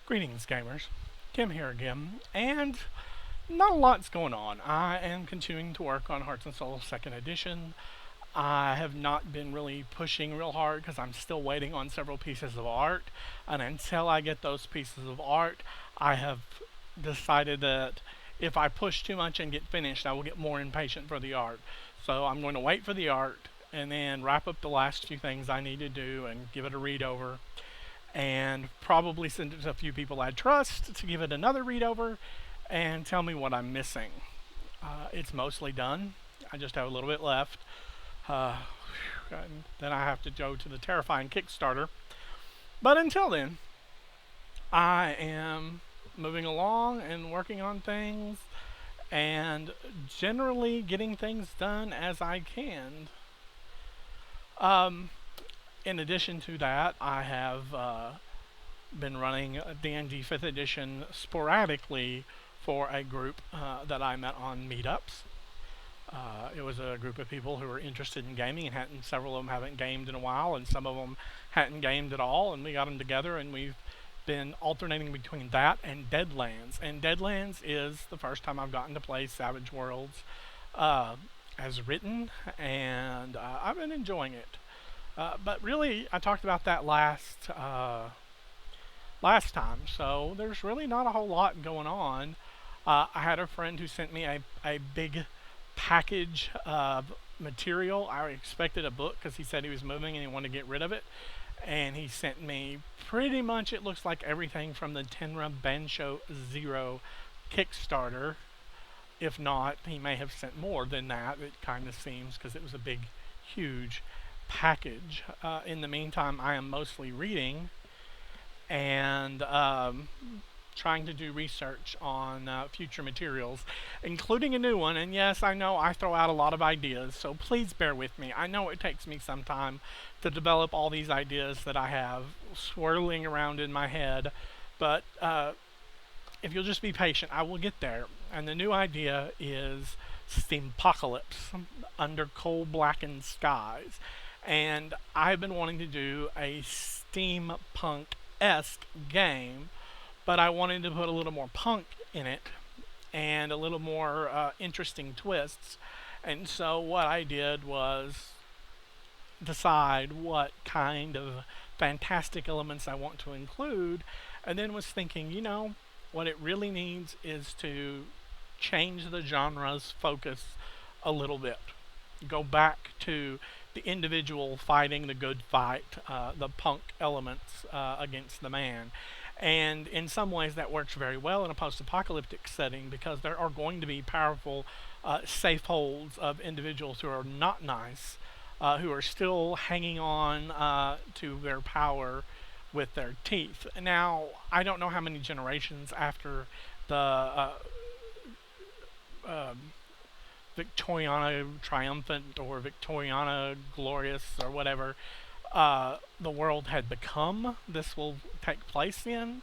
Greetings, gamers. Kim here again, and not a lot's going on. I am continuing to work on Hearts and Souls 2nd Edition. I have not been really pushing real hard because I'm still waiting on several pieces of art, and until I get those pieces of art, I have decided that if I push too much and get finished, I will get more impatient for the art. So I'm going to wait for the art and then wrap up the last few things I need to do and give it a read over and probably send it to a few people I trust to give it another read over and tell me what I'm missing. It's mostly done. I just have a little bit left. Uh, and then I have to go to the terrifying Kickstarter. But until then, I am moving along and working on things and generally getting things done as I can. Um, in addition to that, I have been running D&D 5th edition sporadically for a group that I met on meetups. It was a group of people who were interested in gaming, and several of them haven't gamed in a while, and some of them hadn't gamed at all, and we got them together, and we've been alternating between that and Deadlands. And Deadlands is the first time I've gotten to play Savage Worlds uh, as written, and I've been enjoying it. But really, I talked about that last time, so there's really not a whole lot going on. I had a friend who sent me a big package of material. I expected a book because he said he was moving and he wanted to get rid of it. And he sent me pretty much, it looks like everything from the Tenra Bansho Zero Kickstarter. If not, he may have sent more than that, it kind of seems, because it was a big, huge package. In the meantime, I am mostly reading and trying to do research on future materials, including a new one. And yes, I know I throw out a lot of ideas, so please bear with me. I know it takes me some time to develop all these ideas that I have swirling around in my head, but if you'll just be patient, I will get there. And the new idea is Steampocalypse, under coal blackened skies. And I've been wanting to do a steampunk-esque game, but I wanted to put a little more punk in it and a little more interesting twists. And so what I did was decide what kind of fantastic elements I want to include, and then was thinking, what it really needs is to change the genre's focus a little bit. Go back to the individual fighting the good fight, the punk elements against the man. And in some ways, that works very well in a post apocalyptic setting because there are going to be powerful safe holds of individuals who are not nice, who are still hanging on to their power with their teeth. Now, I don't know how many generations after the Victoriana Triumphant or Victoriana Glorious or whatever the world had become this will take place in.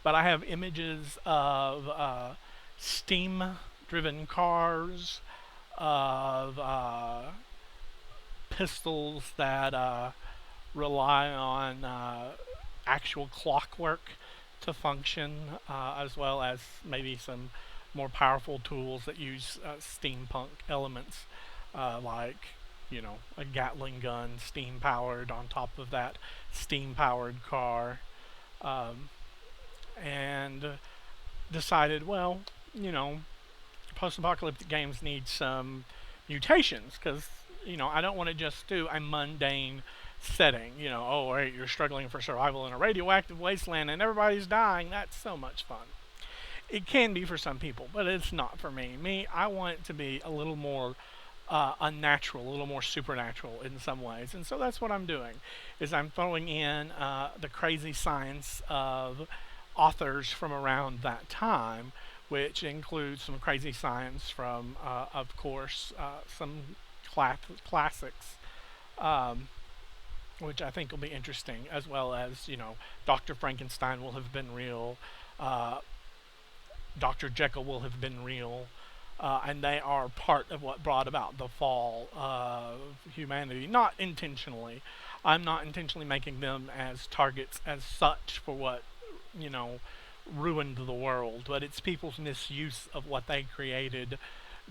But I have images of steam driven cars, of pistols that rely on actual clockwork to function, as well as maybe some more powerful tools that use steampunk elements, like a Gatling gun, steam powered on top of that steam powered car, and decided, well, post apocalyptic games need some mutations because I don't want to just do a mundane setting. Oh, right, you're struggling for survival in a radioactive wasteland and everybody's dying. That's so much fun. It can be for some people, but it's not for me. I want it to be a little more unnatural, a little more supernatural in some ways. And so that's what I'm doing, is I'm throwing in the crazy science of authors from around that time, which includes some crazy science from, of course, some classics, which I think will be interesting, as well as, Dr. Frankenstein will have been real, Dr. Jekyll will have been real, and they are part of what brought about the fall of humanity. Not intentionally. I'm not intentionally making them as targets as such for what, ruined the world, but it's people's misuse of what they created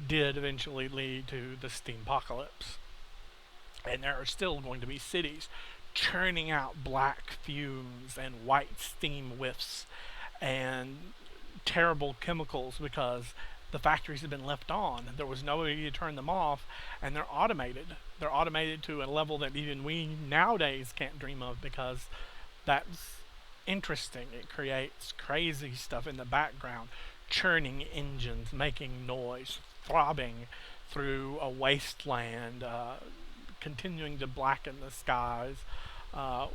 did eventually lead to the steam apocalypse. And there are still going to be cities churning out black fumes and white steam whiffs and terrible chemicals because the factories have been left on. There was no way to turn them off, and they're automated. They're automated to a level that even we nowadays can't dream of because that's interesting. It creates crazy stuff in the background, churning engines, making noise, throbbing through a wasteland, continuing to blacken the skies, uh,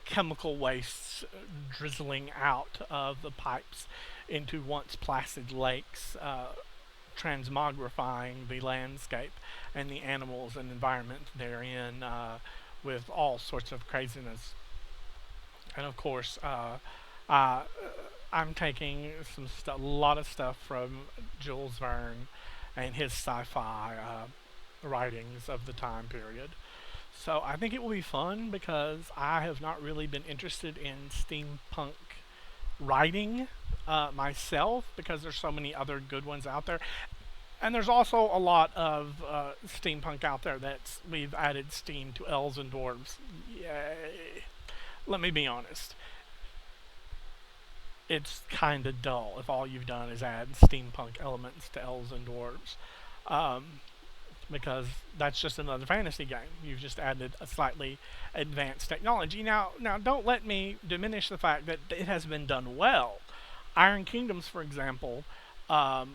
chemical wastes drizzling out of the pipes into once placid lakes, transmogrifying the landscape and the animals and environment therein with all sorts of craziness. And of course, uh, I'm taking a lot of stuff from Jules Verne and his sci-fi writings of the time period. So I think it will be fun because I have not really been interested in steampunk writing myself because there's so many other good ones out there. And there's also a lot of steampunk out there that's we've added steam to elves and dwarves. Yay. Let me be honest. It's kind of dull if all you've done is add steampunk elements to elves and dwarves. Um, because that's just another fantasy game. You've just added a slightly advanced technology. Now, don't let me diminish the fact that it has been done well. Iron Kingdoms, for example,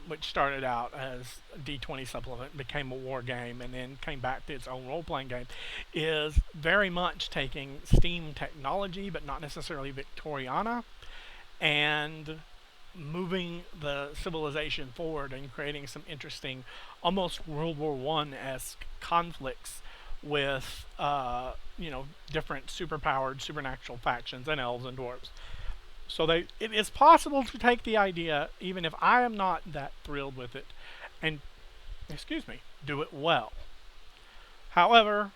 which started out as a D20 supplement, became a war game, and then came back to its own role-playing game, is very much taking Steam technology, but not necessarily Victoriana, and moving the civilization forward and creating some interesting, almost World War One-esque conflicts with, different superpowered, supernatural factions and elves and dwarves. So it is possible to take the idea, even if I am not that thrilled with it, and, excuse me, do it well. However,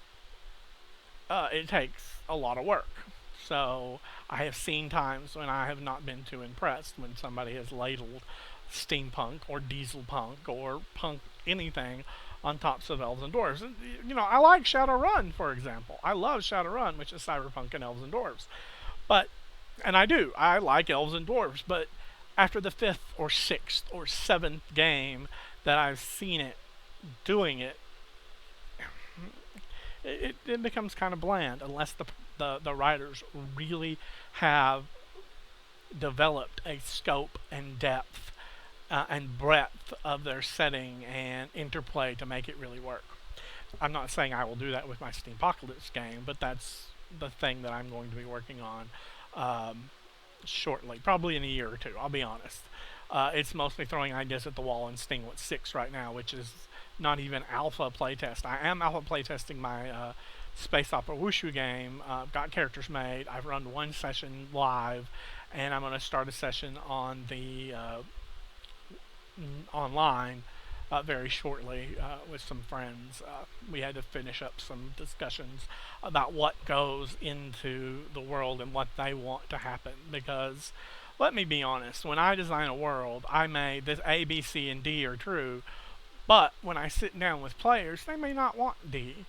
it takes a lot of work. So I have seen times when I have not been too impressed when somebody has ladled steampunk or diesel punk or punk anything on tops of elves and dwarves. And, I like Shadowrun, for example. I love Shadowrun, which is cyberpunk and elves and dwarves. But, and I do, I like elves and dwarves, but after the fifth or sixth or seventh game that I've seen it doing it, it becomes kind of bland unless the writers really have developed a scope and depth and breadth of their setting and interplay to make it really work. I'm not saying I will do that with my Steam Apocalypse game, but that's the thing that I'm going to be working on shortly, probably in a year or two, I'll be honest. It's mostly throwing ideas at the wall and seeing what sticks right now, which is not even alpha playtest. I am alpha playtesting my Space Opera Wushu game. I've got characters made. I've run one session live, and I'm going to start a session on the online very shortly with some friends. We had to finish up some discussions about what goes into the world and what they want to happen. Because, let me be honest, when I design a world, I may, this A, B, C, and D are true, but when I sit down with players, they may not want D.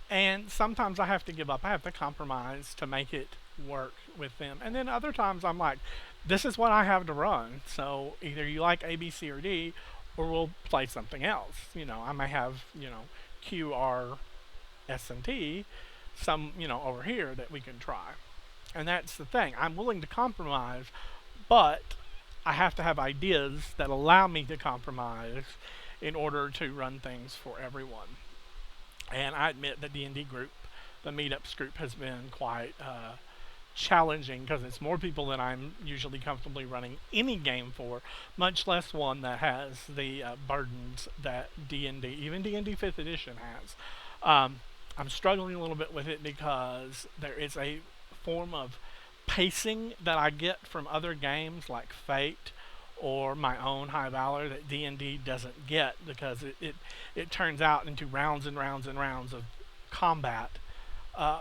And sometimes I have to give up. I have to compromise to make it work with them. And then other times I'm like, this is what I have to run. So either you like A, B, C, or D, or we'll play something else. I may have, Q, R, S, and T, some, over here that we can try. And that's the thing. I'm willing to compromise, but I have to have ideas that allow me to compromise in order to run things for everyone. And I admit the D&D group, the meetups group, has been quite challenging because it's more people than I'm usually comfortably running any game for, much less one that has the burdens that D&D, even D&D 5th edition has. I'm struggling a little bit with it because there is a form of pacing that I get from other games like Fate or my own High Valor that D&D doesn't get because it turns out into rounds and rounds and rounds of combat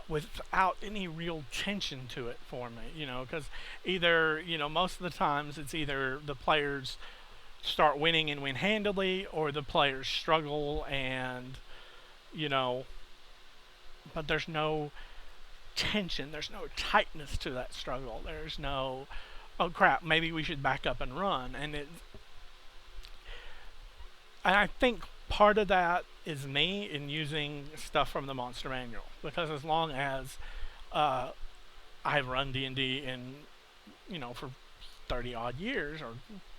without any real tension to it for me, because either, most of the times it's either the players start winning and win handily, or the players struggle and, you know, but there's no tension, there's no tightness to that struggle. There's no, oh crap, maybe we should back up and run. And I think part of that is me in using stuff from the monster manual, because as long as uh, I've run D&D in, for 30 odd years, or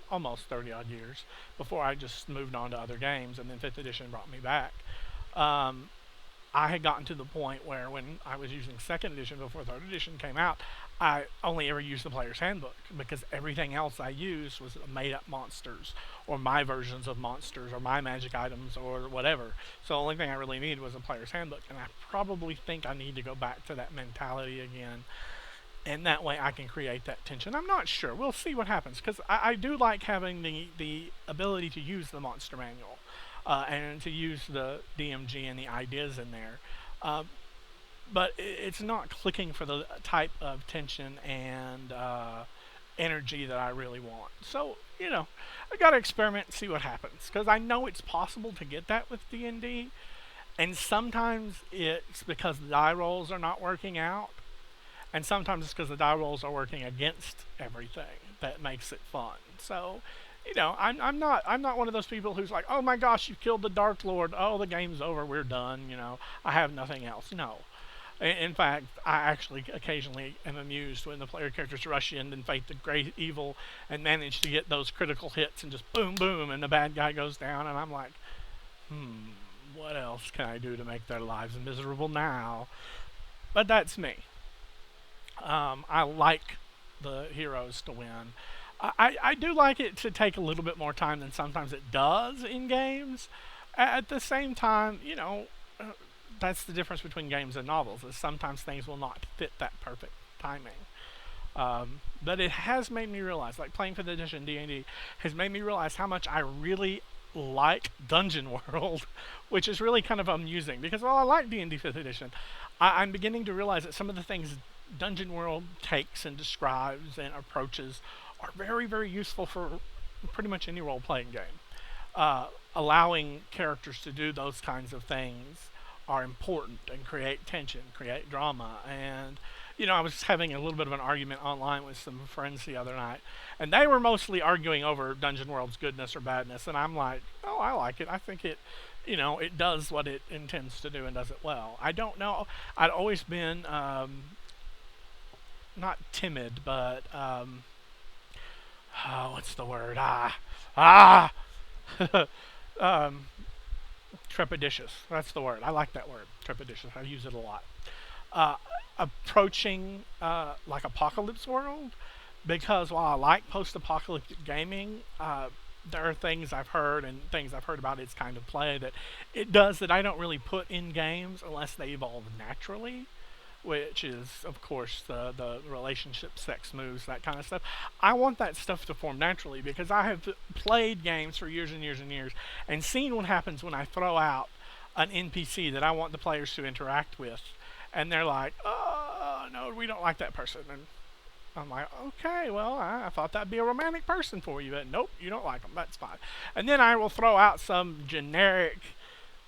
almost 30 odd years, before I just moved on to other games, and then 5th edition brought me back. Um, I had gotten to the point where when I was using 2nd edition before 3rd edition came out, I only ever used the player's handbook, because everything else I used was made up monsters, or my versions of monsters, or my magic items, or whatever. So the only thing I really needed was a player's handbook, and I probably think I need to go back to that mentality again, and that way I can create that tension. I'm not sure. We'll see what happens, because I do like having the ability to use the monster manual, and to use the DMG and the ideas in there. Uh, but it's not clicking for the type of tension and energy that I really want. So, I got to experiment and see what happens, because I know it's possible to get that with D&D, and sometimes it's because the die rolls are not working out, and sometimes it's because the die rolls are working against everything that makes it fun. So, I'm not one of those people who's like, oh my gosh, you killed the Dark Lord. Oh, the game's over. We're done. I have nothing else. No. In fact, I actually occasionally am amused when the player characters rush in and fight the great evil and manage to get those critical hits and just boom, boom, and the bad guy goes down. And I'm like, what else can I do to make their lives miserable now? But that's me. I like the heroes to win. I do like it to take a little bit more time than sometimes it does in games. At the same time, that's the difference between games and novels, is sometimes things will not fit that perfect timing. But it has made me realize, like playing 5th edition D&D has made me realize how much I really like Dungeon World, which is really kind of amusing, because while I like D&D 5th edition, I'm beginning to realize that some of the things Dungeon World takes and describes and approaches are very, very useful for pretty much any role-playing game. Allowing characters to do those kinds of things are important and create tension, create drama. And, I was having a little bit of an argument online with some friends the other night, and they were mostly arguing over Dungeon World's goodness or badness. And I'm like, oh, I like it. I think it does what it intends to do and does it well. I don't know. I'd always been, not timid, but, what's the word? um, trepidatious. That's the word. I like that word, trepidatious. I use it a lot. Uh, Approaching like Apocalypse World, because while I like post-apocalyptic gaming, there are things I've heard and things I've heard about its kind of play that it does that I don't really put in games unless they evolve naturally, which is, of course, the relationship, sex moves, that kind of stuff. I want that stuff to form naturally, because I have played games for years and years and years and seen what happens when I throw out an NPC that I want the players to interact with, and they're like, oh, no, we don't like that person. And I'm like, okay, well, I thought that'd be a romantic person for you, but nope, you don't like them. That's fine. And then I will throw out some generic,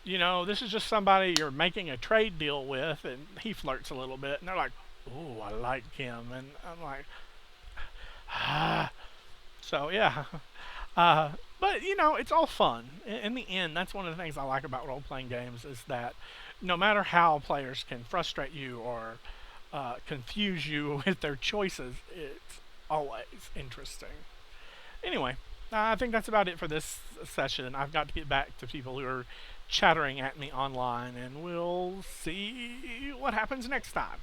this is just somebody you're making a trade deal with, and he flirts a little bit, and they're like, "Ooh, I like him," and I'm like, ah. So yeah, but it's all fun. In the end, that's one of the things I like about role-playing games, is that no matter how players can frustrate you or confuse you with their choices, it's always interesting. Anyway, I think that's about it for this session. I've got to get back to people who are chattering at me online, and we'll see what happens next time.